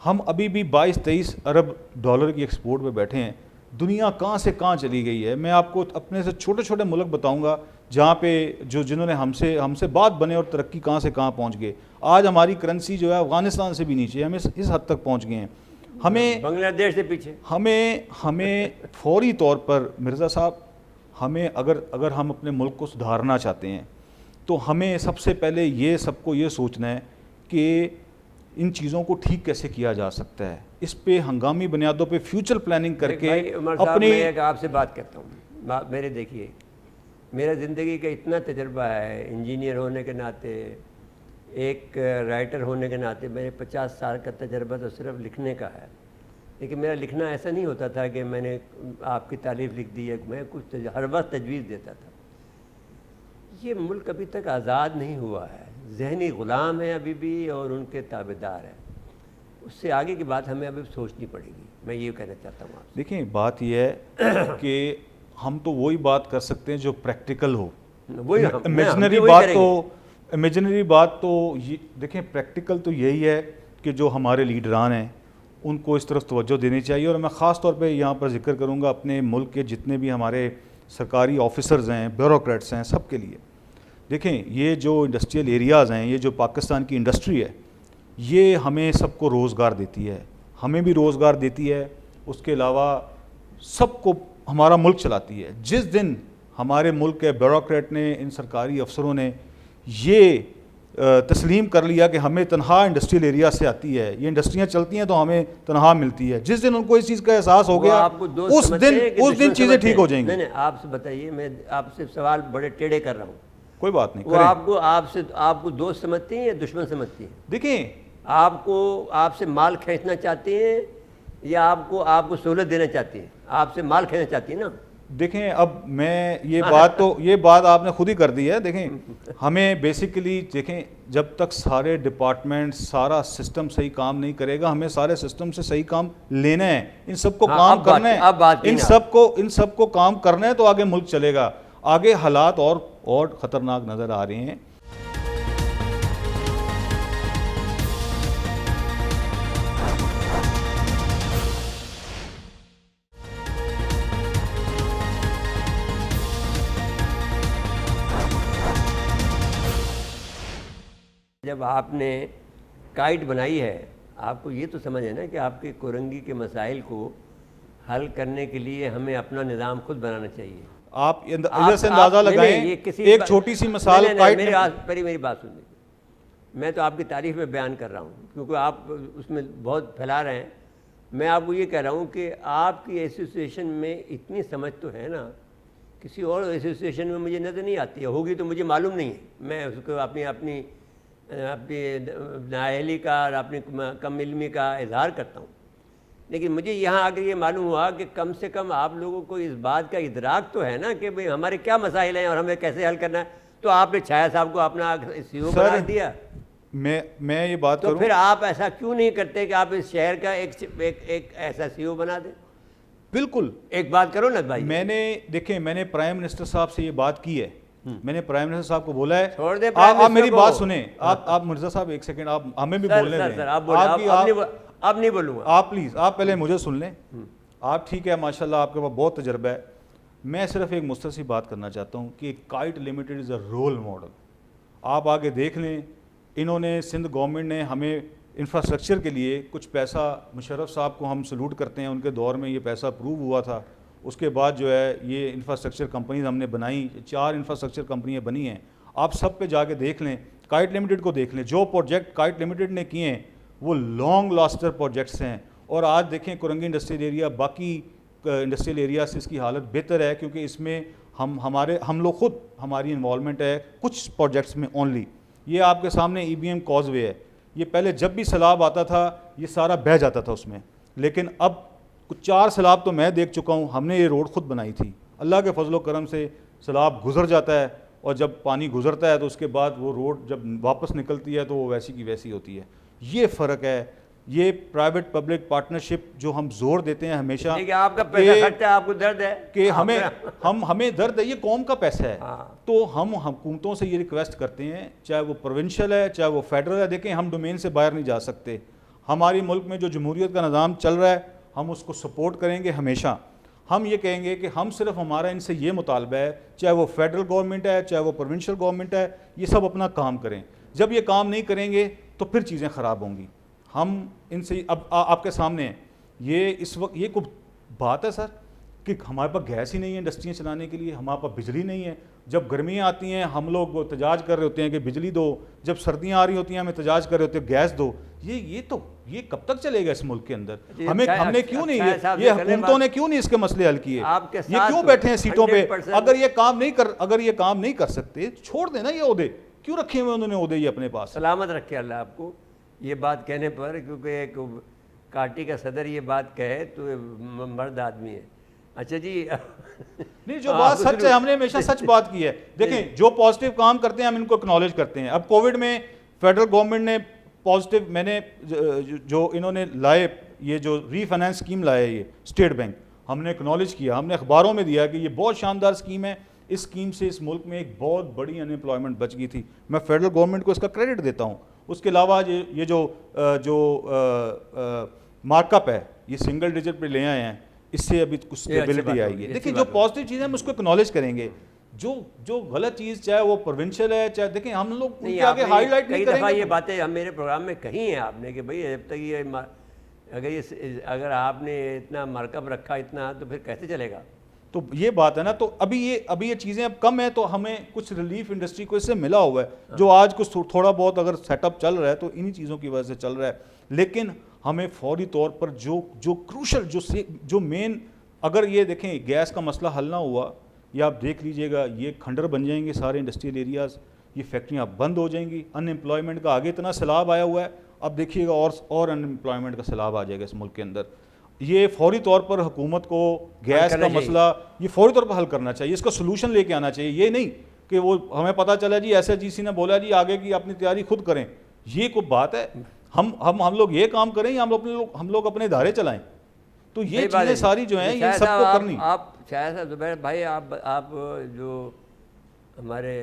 ہم ابھی بھی 22-23 ارب ڈالر کی ایکسپورٹ پہ بیٹھے ہیں. دنیا کہاں سے کہاں چلی گئی ہے. میں آپ کو اپنے سے چھوٹے چھوٹے ملک بتاؤں گا جہاں پہ جنہوں نے ہم سے بات بنے اور ترقی کہاں سے کہاں پہنچ گئے. آج ہماری کرنسی جو ہے افغانستان سے بھی نیچے, ہمیں اس حد تک پہنچ گئے ہیں. ہمیں بنگلہ دیش سے پیچھے. ہمیں فوری طور پر مرزا صاحب, ہمیں اگر ہم اپنے ملک کو سدھارنا چاہتے ہیں تو ہمیں سب سے پہلے سب کو یہ سوچنا ہے کہ ان چیزوں کو ٹھیک کیسے کیا جا سکتا ہے. اس پہ ہنگامی بنیادوں پہ فیوچر پلاننگ کر کے اپنے میں آپ سے بات کرتا ہوں. میرے دیکھیے, میرا زندگی کا اتنا تجربہ ہے, انجینئر ہونے کے ناطے, ایک رائٹر ہونے کے ناطے میرے 50 سال کا تجربہ تو صرف لکھنے کا ہے. لیکن میرا لکھنا ایسا نہیں ہوتا تھا کہ میں نے آپ کی تعریف لکھ دی ہے, میں کچھ ہر وقت تجویز دیتا تھا. یہ ملک ابھی تک آزاد نہیں ہوا ہے, ذہنی غلام ہے ابھی بھی, اور ان کے تابعدار ہیں. اس سے آگے کی بات ہمیں ابھی سوچنی پڑے گی. میں یہ کہنا چاہتا ہوں آپ سے. دیکھیں, بات یہ ہے کہ ہم تو وہی بات کر سکتے ہیں جو پریکٹیکل ہو. امیجنری بات تو دیکھیں, پریکٹیکل تو یہی ہے کہ جو ہمارے لیڈران ہیں ان کو اس طرف توجہ دینی چاہیے. اور میں خاص طور پہ یہاں پر ذکر کروں گا اپنے ملک کے جتنے بھی ہمارے سرکاری آفیسرز ہیں, بیوروکریٹس ہیں, سب کے لیے. دیکھیں, یہ جو انڈسٹریل ایریاز ہیں, یہ جو پاکستان کی انڈسٹری ہے, یہ ہمیں سب کو روزگار دیتی ہے, ہمیں بھی روزگار دیتی ہے. اس کے علاوہ سب کو ہمارا ملک چلاتی ہے. جس دن ہمارے ملک کے بیوروکریٹ نے, ان سرکاری افسروں نے یہ تسلیم کر لیا کہ ہمیں تنخواہ انڈسٹریل ایریا سے آتی ہے, یہ انڈسٹریاں چلتی ہیں تو ہمیں تنخواہ ملتی ہے. جس دن ان کو اس چیز کا احساس ہو گیا اس دن چیزیں ٹھیک ہو جائیں گی. نہیں آپ سے بتائیے, میں آپ سے سوال بڑے ٹیڑھے کر رہا ہوں. کوئی بات نہیں, وہ آپ کو دوست سمجھتے ہیں یا دشمن سمجھتے ہیں؟ دیکھیں آپ سے مال کھینچنا چاہتے ہیں یا آپ کو سہولت دینا چاہتے ہیں؟ آپ سے مال کھینچنا چاہتی ہیں نا. دیکھیں اب میں یہ بات آپ نے خود ہی کر دی ہے. دیکھیں ہمیں بیسیکلی دیکھیں جب تک سارے ڈپارٹمنٹ سارا سسٹم صحیح کام نہیں کرے گا, ہمیں سارے سسٹم سے صحیح کام لینا ہے, ان سب کو کام کرنا ہے, ان سب کو کام کرنا ہے تو آگے ملک چلے گا. آگے حالات اور خطرناک نظر آ رہے ہیں. جب آپ نے کائٹ بنائی ہے, آپ کو یہ تو سمجھ ہے نا کہ آپ کے کورنگی کے مسائل کو حل کرنے کے لیے ہمیں اپنا نظام خود بنانا چاہیے. آپ ادھر سے اندازہ لگائیں, ایک چھوٹی سی مثال. میری بات سن لیجیے, میں تو آپ کی تعریف میں بیان کر رہا ہوں کیونکہ آپ اس میں بہت پھیلا رہے ہیں. میں آپ کو یہ کہہ رہا ہوں کہ آپ کی ایسوسیشن میں اتنی سمجھ تو ہے نا, کسی اور ایسوسیشن میں مجھے نظر نہیں آتی ہے, ہوگی تو مجھے معلوم نہیں ہے. میں اس کو اپنی نااہلی کا اور اپنی کم علمی کا اظہار کرتا ہوں, لیکن مجھے یہاں آ کے یہ معلوم ہوا کہ کم سے کم آپ لوگوں کو اس بات کا ادراک تو ہے نا کہ بھئی ہمارے کیا مسائل ہیں اور ہمیں کیسے حل کرنا ہے. تو آپ نے چھایا صاحب کو اپنا سی او بنا دیا. میں یہ بات تو پھر آپ ایسا کیوں نہیں کرتے کہ آپ اس شہر کا ایک ایسا سی او بنا دیں؟ بالکل ایک بات کرو نا بھائی. میں نے پرائم منسٹر صاحب سے یہ بات کی ہے. میں نے پرائم منسٹر صاحب کو بولا ہے, چھوڑ دیں آپ میری بات سنیں. آپ مرزا صاحب ایک سیکنڈ, آپ ہمیں بھی بولنے دیں. آپ نہیں بولوں گا, آپ پلیز, آپ پہلے مجھے سن لیں. آپ ٹھیک ہے, ماشاءاللہ آپ کے پاس بہت تجربہ ہے. میں صرف ایک مختصر بات کرنا چاہتا ہوں کہ کائٹ لمیٹڈ از اے رول ماڈل. آپ آگے دیکھ لیں, انہوں نے سندھ گورنمنٹ نے ہمیں انفراسٹرکچر کے لیے کچھ پیسہ, مشرف صاحب کو ہم سلوٹ کرتے ہیں, ان کے دور میں یہ پیسہ اپروو ہوا تھا. اس کے بعد جو ہے یہ انفراسٹرکچر کمپنیز ہم نے بنائی, 4 انفراسٹرکچر کمپنیاں بنی ہیں. آپ سب پہ جا کے دیکھ لیں, کائٹ لمیٹڈ کو دیکھ لیں. جو پروجیکٹ کائٹ لمیٹڈ نے کیے ہیں وہ لانگ لاسٹر پروجیکٹس ہیں. اور آج دیکھیں کورنگی انڈسٹریل ایریا باقی انڈسٹریل ایریا سے اس کی حالت بہتر ہے, کیونکہ اس میں ہم لوگ خود ہماری انوالومنٹ ہے کچھ پروجیکٹس میں اونلی. یہ آپ کے سامنے EBM کاز وے ہے. یہ پہلے جب بھی سیلاب آتا تھا یہ سارا بہہ جاتا تھا اس میں, لیکن اب کچھ 4 سیلاب تو میں دیکھ چکا ہوں. ہم نے یہ روڈ خود بنائی تھی. اللہ کے فضل و کرم سے سیلاب گزر جاتا ہے, اور جب پانی گزرتا ہے تو اس کے بعد وہ روڈ جب واپس نکلتی ہے تو وہ ویسی کی ویسی ہوتی ہے. یہ فرق ہے. یہ پرائیویٹ پبلک پارٹنرشپ جو ہم زور دیتے ہیں ہمیشہ, آپ کا پیسہ خرچ ہے, آپ کو درد ہے کہ ہمیں درد ہے, یہ قوم کا پیسہ ہے. تو ہم حکومتوں سے یہ ریکویسٹ کرتے ہیں, چاہے وہ پروونشل ہے چاہے وہ فیڈرل ہے. دیکھیں ہم ڈومین سے باہر نہیں جا سکتے. ہماری ملک میں جو جمہوریت کا نظام چل رہا ہے ہم اس کو سپورٹ کریں گے ہمیشہ. ہم یہ کہیں گے کہ ہم صرف ہمارا ان سے یہ مطالبہ ہے, چاہے وہ فیڈرل گورنمنٹ ہے چاہے وہ پروونشل گورنمنٹ ہے, یہ سب اپنا کام کریں. جب یہ کام نہیں کریں گے تو پھر چیزیں خراب ہوں گی. ہم ان سے اب آپ کے سامنے ہیں, یہ اس وقت یہ کوئی بات ہے سر کہ ہمارے پاس گیس ہی نہیں ہے انڈسٹریاں چلانے کے لیے, ہمارے پاس بجلی نہیں ہے. جب گرمیاں آتی ہیں ہم لوگ احتجاج کر رہے ہوتے ہیں کہ بجلی دو, جب سردیاں آ رہی ہوتی ہیں ہم احتجاج کر رہے ہوتے ہیں گیس دو. یہ کب تک چلے گا اس ملک کے اندر؟ ہم نے کیوں نہیں, یہ حکومتوں نے کیوں نہیں اس کے مسئلے حل کیے؟ یہ کیوں بیٹھے ہیں سیٹوں پہ؟ اگر یہ کام نہیں کر سکتے چھوڑ دینا. یہ عہدے کیوں رکھے ہوئے انہوں نے عہدے یہ اپنے پاس؟ سلامت رکھے اللہ آپ کو یہ بات کہنے پر, کیونکہ ایک پارٹی کا صدر یہ بات کہے تو مرد آدمی ہے. اچھا جی, نہیں جو بات سچ ہے ہم نے ہمیشہ سچ بات کی ہے. دیکھیں جو پازیٹیو کام کرتے ہیں ہم ان کو اکنالج کرتے ہیں. اب کووڈ میں فیڈرل گورنمنٹ نے پازیٹیو, میں نے جو انہوں نے لائے یہ جو ری فائنانس اسکیم لائے یہ اسٹیٹ بینک, ہم نے اکنالج کیا, ہم نے اخباروں میں دیا کہ یہ بہت شاندار اسکیم ہے. اس اسکیم سے اس ملک میں ایک بہت بڑی ان امپلائمنٹ بچ گئی تھی. میں فیڈرل گورنمنٹ کو اس کا کریڈٹ دیتا ہوں. اس کے علاوہ یہ جو مارک اپ ہے یہ سنگل ڈیجٹ پہ لے آئے ہیں, اس سے ابھی کچھ اسٹیبلٹی آئی ہے. دیکھیں جو پازیٹیو چیزیں ہم اس کو اکنالج کریں گے. جو غلط چیز چاہے وہ پروونشل ہے چاہے, دیکھیں ہم لوگ ان کے آگے ہائی لائٹ نہیں کریں گے. کئی دفعہ یہ باتیں ہم میرے پروگرام میں کہی ہیں آپ نے کہ بھئی جب تک یہ اگر آپ نے اتنا مارک اپ رکھا اتنا تو پھر کیسے چلے گا؟ تو یہ بات ہے نا. تو ابھی یہ چیزیں اب کم ہیں, تو ہمیں کچھ ریلیف انڈسٹری کو اس سے ملا ہوا ہے, جو آج کچھ تھوڑا بہت اگر سیٹ اپ چل رہا ہے تو انہی چیزوں کی وجہ سے چل رہا ہے. لیکن ہمیں فوری طور پر جو کروشل جو مین, اگر یہ دیکھیں گیس کا مسئلہ حل نہ ہوا, یا آپ دیکھ لیجئے گا یہ کھنڈر بن جائیں گے سارے انڈسٹریل ایریاز, یہ فیکٹریاں بند ہو جائیں گی, ان امپلائمنٹ کا آگے اتنا سیلاب آیا ہوا ہے, اب دیکھیے گا اور ان امپلائمنٹ کا سیلاب آ جائے گا اس ملک کے اندر. یہ فوری طور پر حکومت کو گیس کا مسئلہ یہ فوری طور پر حل کرنا چاہیے, اس کا سلوشن لے کے آنا چاہیے. یہ نہیں کہ وہ ہمیں پتہ چلا جی ایس ایچ جی سی نے بولا جی آگے کی اپنی تیاری خود کریں, یہ کوئی بات ہے؟ ہم لوگ یہ کام کریں یا ہم لوگ اپنے ادارے چلائیں؟ تو یہ چیزیں ساری جو ہیں یہ سب کو کرنی. آپ شاید صاحب زبیر بھائی, آپ جو ہمارے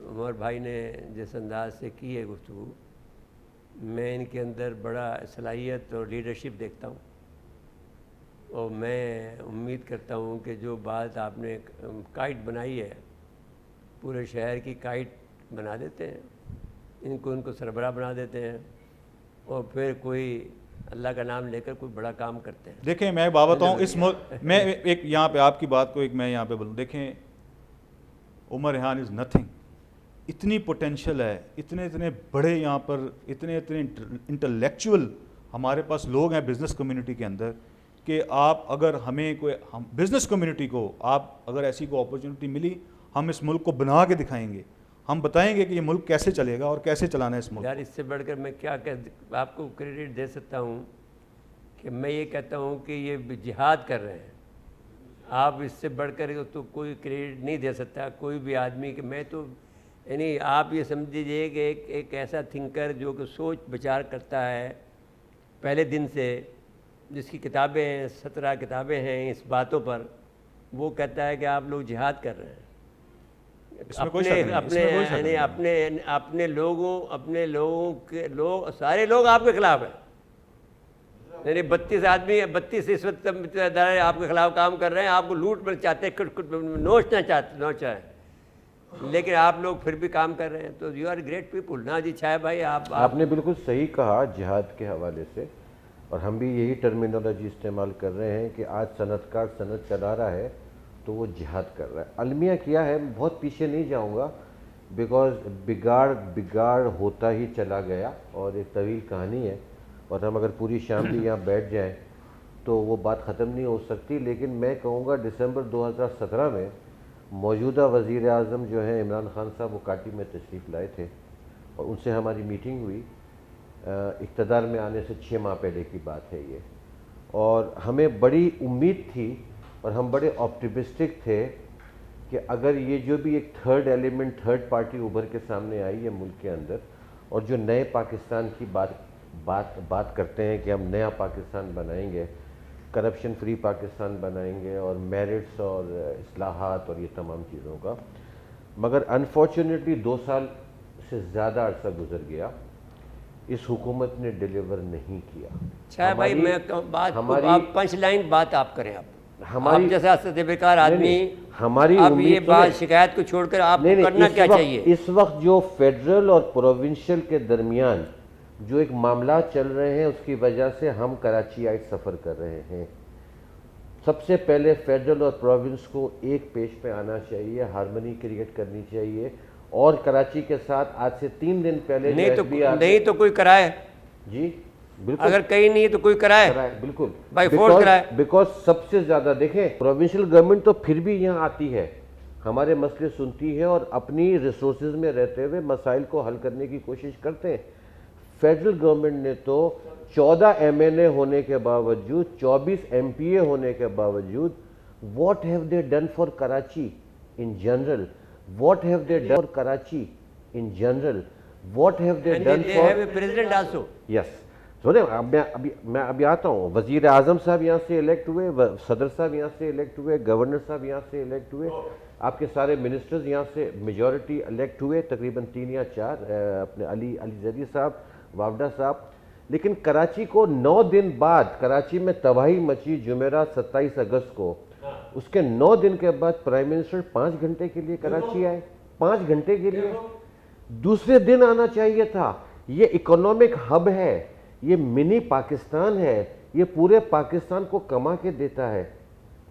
عمر بھائی نے جس انداز سے کی ہے گفتگو, میں ان کے اندر بڑا صلاحیت اور لیڈرشپ دیکھتا ہوں, اور میں امید کرتا ہوں کہ جو بات آپ نے کائٹ بنائی ہے, پورے شہر کی کائٹ بنا دیتے ہیں, ان کو سربراہ بنا دیتے ہیں, اور پھر کوئی اللہ کا نام لے کر کوئی بڑا کام کرتے ہیں. دیکھیں میں بات بتاؤں اس میں ایک یہاں پہ آپ کی بات کو ایک میں یہاں پہ بولوں, دیکھیں عمر ریحان از نتھنگ, اتنی پوٹینشیل ہے, اتنے بڑے یہاں پر اتنے انٹلیکچوئل ہمارے پاس لوگ ہیں بزنس کمیونٹی کے اندر, کہ آپ اگر ہمیں ہم بزنس کمیونٹی کو آپ اگر ایسی کوئی اپرچونٹی ملی, ہم اس ملک کو بنا کے دکھائیں گے, ہم بتائیں گے کہ یہ ملک کیسے چلے گا اور کیسے چلانا ہے اس ملک. یار اس سے بڑھ کر میں کیا آپ کو کریڈٹ دے سکتا ہوں کہ میں یہ کہتا ہوں کہ یہ جہاد کر رہے ہیں. آپ اس سے بڑھ کر تو کوئی کریڈٹ نہیں دے سکتا کوئی بھی آدمی, کہ میں تو یعنی آپ یہ سمجھ لیجیے کہ ایک ایسا تھنکر جو کہ سوچ بچار کرتا ہے پہلے دن سے, جس کی کتابیں 17 کتابیں ہیں اس باتوں پر, وہ کہتا ہے کہ آپ لوگ جہاد کر رہے ہیں. اپنے لوگوں کے سارے لوگ آپ کے خلاف ہیں. یعنی 32 آدمی 32 اس وقت ادارے آپ کے خلاف کام کر رہے ہیں, آپ کو لوٹ میں چاہتے نوچنا چاہیں, لیکن آپ لوگ پھر بھی کام کر رہے ہیں. تو یو آر گریٹ پیپل نا جی. چھائے بھائی آپ نے بالکل صحیح کہا جہاد کے حوالے سے, اور ہم بھی یہی ٹرمینالوجی استعمال کر رہے ہیں کہ آج صنعت کار صنعت چلا رہا ہے تو وہ جہاد کر رہا ہے. المیہ کیا ہے, بہت پیچھے نہیں جاؤں گا, بیکاز بگاڑ ہوتا ہی چلا گیا, اور ایک طویل کہانی ہے, اور ہم اگر پوری شام بھی یہاں بیٹھ جائیں تو وہ بات ختم نہیں ہو سکتی. لیکن میں کہوں گا دسمبر 2017 میں موجودہ وزیر اعظم جو ہیں عمران خان صاحب, وہ کاٹی میں تشریف لائے تھے, اور ان سے ہماری میٹنگ ہوئی. اقتدار میں آنے سے 6 ماہ پہلے کی بات ہے یہ, اور ہمیں بڑی امید تھی اور ہم بڑے آپٹیمسٹک تھے کہ اگر یہ جو بھی ایک تھرڈ ایلیمنٹ, تھرڈ پارٹی ابھر کے سامنے آئی ہے ملک کے اندر, اور جو نئے پاکستان کی بات کرتے ہیں کہ ہم نیا پاکستان بنائیں گے, کرپشن فری پاکستان بنائیں گے, اور میرٹس اور اصلاحات اور یہ تمام چیزوں کا, مگر انفارچونیٹلی 2 سال سے زیادہ عرصہ گزر گیا, اس حکومت نے ڈیلیور نہیں کیا. اچھا بھائی, میں آپ پنچ لائن بات آپ کریں, آپ جیسا بیکار آدمی, اب یہ بات شکایت کو چھوڑ کر آپ کرنا کیا چاہیے؟ اس وقت جو فیڈرل اور پروونشل کے درمیان جو ایک معاملات چل رہے ہیں, اس کی وجہ سے ہم کراچی آئٹ سفر کر رہے ہیں. سب سے پہلے فیڈرل اور پروونس کو ایک پیج پہ آنا چاہیے, ہارمنی کریٹ کرنی چاہیے, اور کراچی کے ساتھ آج سے 3 دن پہلے نہیں تو کوئی کرائے. جی بالکل, اگر کہیں نہیں تو کوئی کرائے, بالکل بائی فورس کرائے. بیکاز سب سے زیادہ دیکھیں پروونشل گورنمنٹ تو پھر بھی یہاں آتی ہے, ہمارے مسئلے سنتی ہے, اور اپنی ریسورسز میں رہتے ہوئے مسائل کو حل کرنے کی کوشش کرتے ہیں. فیڈرل گورنمنٹ نے تو 14 MNA ہونے کے باوجود, 24 MPA ہونے کے باوجود, what have they done for Karachi in general? What have they done for Karachi in general? What have they done for... And they have a president also. Yes. میں ابھی آتا ہوں. وزیر اعظم صاحب یہاں سے الیکٹ ہوئے, صدر صاحب یہاں سے الیکٹ ہوئے, گورنر صاحب یہاں سے الیکٹ ہوئے, آپ کے سارے منسٹرز یہاں سے میجورٹی الیکٹ ہوئے, تقریباً 3 یا 4, اپنے علی زیدی صاحب, وافدہ صاحب. لیکن کراچی کو 9 دن بعد, کراچی میں تباہی مچی جمعرات 27 اگست کو, اس کے 9 دن کے بعد پرائم منسٹر 5 گھنٹے کے لیے کراچی آئے, 5 گھنٹے کے لیے. دوسرے دن آنا چاہیے تھا. یہ اکنامک ہب ہے, یہ منی پاکستان ہے, یہ پورے پاکستان کو کما کے دیتا ہے.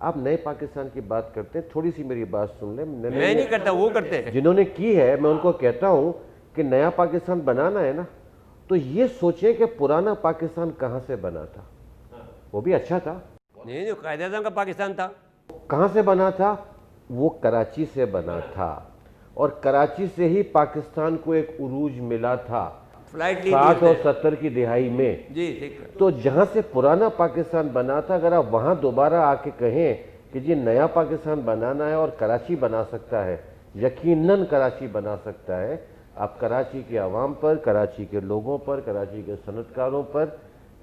آپ نئے پاکستان کی بات کرتے ہیں, تھوڑی سی میری بات سن لیں. میں نہیں کرتا, وہ کرتے ہیں. جنہوں نے کی ہے, میں ان کو کہتا ہوں کہ نیا پاکستان بنانا ہے نا, تو یہ سوچیں کہ پرانا پاکستان کہاں سے بنا تھا. وہ بھی اچھا تھا, نہیں جو قائد اعظم کا پاکستان تھا. کہاں سے بنا تھا؟ وہ کراچی سے بنا تھا, اور کراچی سے ہی پاکستان کو ایک عروج ملا تھا فلائٹ لی 60 اور 70 کی دہائی میں. جی ٹھیک. تو جہاں سے پرانا پاکستان بنا تھا, اگر آپ وہاں دوبارہ آ کے کہیں کہ جی نیا پاکستان بنانا ہے اور کراچی بنا سکتا ہے, یقیناً کراچی بنا سکتا ہے. آپ کراچی کے عوام پر, کراچی کے لوگوں پر, کراچی کے صنعت کاروں پر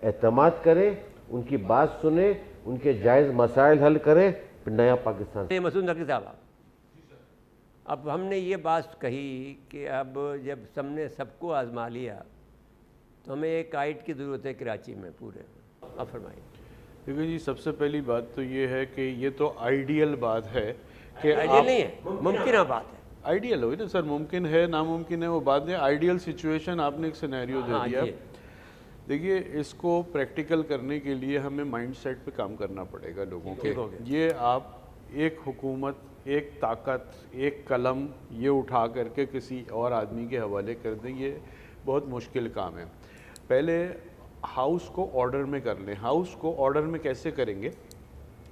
اعتماد کریں, ان کی بات سنیں, ان کے جائز مسائل حل کریں, پھر نیا پاکستان. مسعود نقوی صاحب, اب ہم نے یہ بات کہی کہ اب جب ہم نے سب کو آزما لیا تو ہمیں ایک آئٹ کی ضرورت ہے کراچی میں پورے. اب فرمائیے. دیکھیں جی, سب سے پہلی بات تو یہ ہے کہ یہ تو آئیڈیل بات ہے کہ آئیڈیل نہیں ہے, ممکنہ بات ہے. آئیڈیل ہوئی نا سر, ممکن ہے ناممکن ہے وہ بات نہیں. آئیڈیل سچویشن آپ نے ایک سینیریو دے دیا. دیکھیے اس کو پریکٹیکل کرنے کے لیے ہمیں مائنڈ سیٹ پہ کام کرنا پڑے گا لوگوں کے. یہ آپ ایک حکومت, ایک طاقت, ایک قلم یہ اٹھا کر کے کسی اور آدمی کے حوالے کر دیں, یہ بہت مشکل کام ہے. پہلے ہاؤس کو آرڈر میں کر لیں. ہاؤس کو آرڈر میں کیسے کریں گے,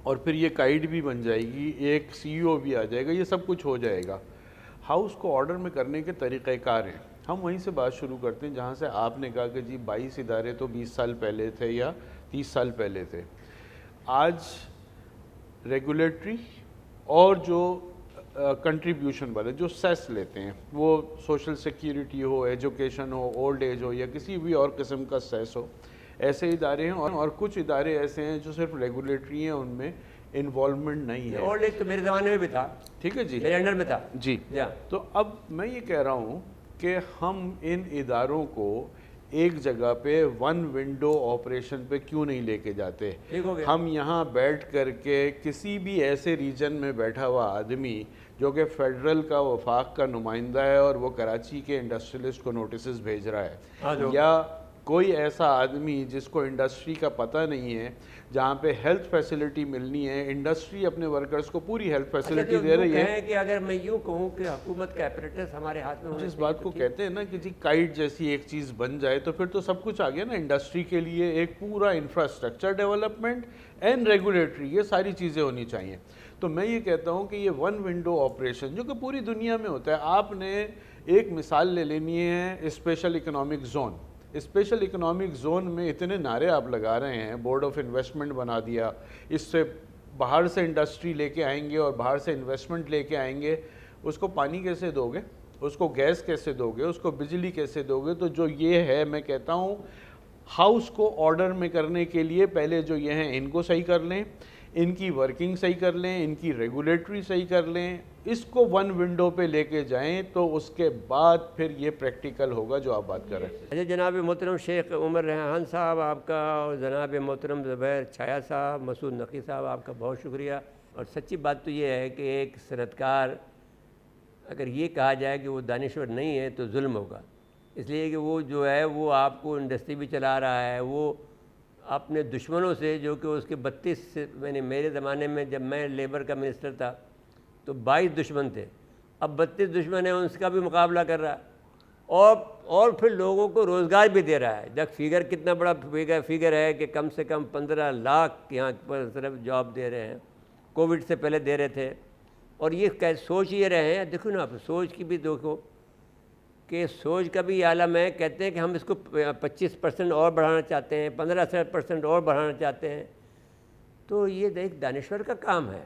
اور پھر یہ قائد بھی بن جائے گی, ایک سی ای او بھی آ جائے گا, یہ سب کچھ ہو جائے گا. ہاؤس کو آرڈر میں کرنے کے طریقہ کار ہیں. ہم وہیں سے بات شروع کرتے ہیں جہاں سے آپ نے کہا کہ جی 22 ادارے تو 20 سال پہلے تھے یا 30 سال پہلے تھے. آج ریگولیٹری اور جو کنٹریبیوشن والے جو سیس لیتے ہیں, وہ سوشل سیکیورٹی ہو, ایجوکیشن ہو, اولڈ ایج ہو, یا کسی بھی اور قسم کا سیس ہو, ایسے ادارے ہیں. اور کچھ ادارے ایسے ہیں جو صرف ریگولیٹری ہیں, ان میں انوالومنٹ نہیں ہے. اولڈ ایج تو میرے زمانے میں بھی تھا. ٹھیک ہے جی, میرے انڈر میں تھا. جی. تو اب میں یہ کہہ رہا ہوں کہ ہم ان اداروں کو ایک جگہ پہ ون ونڈو آپریشن پہ کیوں نہیں لے کے جاتے. ہم یہاں بیٹھ کر کے کسی بھی ایسے ریجن میں بیٹھا ہوا آدمی جو کہ فیڈرل کا وفاق کا نمائندہ ہے اور وہ کراچی کے انڈسٹریلسٹ کو نوٹسز بھیج رہا ہے, یا کوئی ایسا آدمی جس کو انڈسٹری کا پتہ نہیں ہے, جہاں پہ ہیلتھ فیسلٹی ملنی ہے, انڈسٹری اپنے ورکرز کو پوری ہیلتھ فیسلٹی دے رہی ہے. کہ اگر میں یوں کہوں کہ حکومت کا اپریٹس ہمارے ہاتھ میں, جس بات کو کہتے ہیں نا کہ جی کائٹ جیسی ایک چیز بن جائے تو پھر تو سب کچھ آ گیا نا. انڈسٹری کے لیے ایک پورا انفراسٹرکچر ڈیولپمنٹ اینڈ ریگولیٹری, یہ ساری چیزیں ہونی چاہیے. تو میں یہ کہتا ہوں کہ یہ ون ونڈو آپریشن جو کہ پوری دنیا میں ہوتا ہے, آپ نے ایک مثال لے لینی ہے special economic zone. Special economic zone میں اتنے نعرے آپ لگا رہے ہیں, بورڈ آف انویسٹمنٹ بنا دیا, اس سے باہر سے انڈسٹری لے کے آئیں گے اور باہر سے انویسٹمنٹ لے کے آئیں گے. اس کو پانی کیسے دو گے, اس کو گیس کیسے دو گے, اس کو بجلی کیسے دو گے؟ تو جو یہ ہے, میں کہتا ہوں ہاؤس کو آرڈر میں کرنے کے لیے پہلے جو یہ ہیں ان کو صحیح کر لیں, ان کی ورکنگ صحیح کر لیں, ان کی ریگولیٹری صحیح کر لیں, اس کو ون ونڈو پہ لے کے جائیں, تو اس کے بعد پھر یہ پریکٹیکل ہوگا جو آپ بات کر رہے ہیں. اچھا, جناب محترم شیخ عمر ریحان صاحب آپ کا, اور جناب محترم زبیر چھایا صاحب, مسعود نقوی صاحب آپ کا بہت شکریہ. اور سچی بات تو یہ ہے کہ ایک صنعت کار اگر یہ کہا جائے کہ وہ دانشور نہیں ہے تو ظلم ہوگا. اس لیے کہ وہ جو ہے وہ آپ کو انڈسٹری بھی چلا رہا ہے, وہ اپنے دشمنوں سے, جو کہ اس کے 32 میں نے میرے زمانے میں جب میں لیبر کا منسٹر تھا تو 22 دشمن تھے, اب 32 دشمن ہیں, ان کا بھی مقابلہ کر رہا ہے, اور پھر لوگوں کو روزگار بھی دے رہا ہے. جب فگر کتنا بڑا فگر ہے کہ کم سے کم 15 لاکھ یہاں پر صرف جاب دے رہے ہیں, کووڈ سے پہلے دے رہے تھے. اور یہ سوچ یہ رہے ہیں, دیکھو نا آپ سوچ کی بھی دیکھو کہ سوچ کا بھی عالم ہے. کہتے ہیں کہ ہم اس کو 25% اور بڑھانا چاہتے ہیں, 15% اور بڑھانا چاہتے ہیں. تو یہ ایک دانشور کا کام ہے.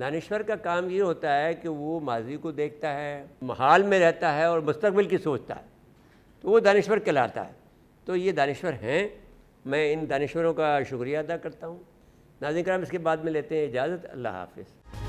دانشور کا کام یہ ہوتا ہے کہ وہ ماضی کو دیکھتا ہے, حال میں رہتا ہے اور مستقبل کی سوچتا ہے, تو وہ دانشور کہلاتا ہے. تو یہ دانشور ہیں, میں ان دانشوروں کا شکریہ ادا کرتا ہوں. ناظرین کرام, اس کے بعد میں لیتے ہیں اجازت. اللہ حافظ.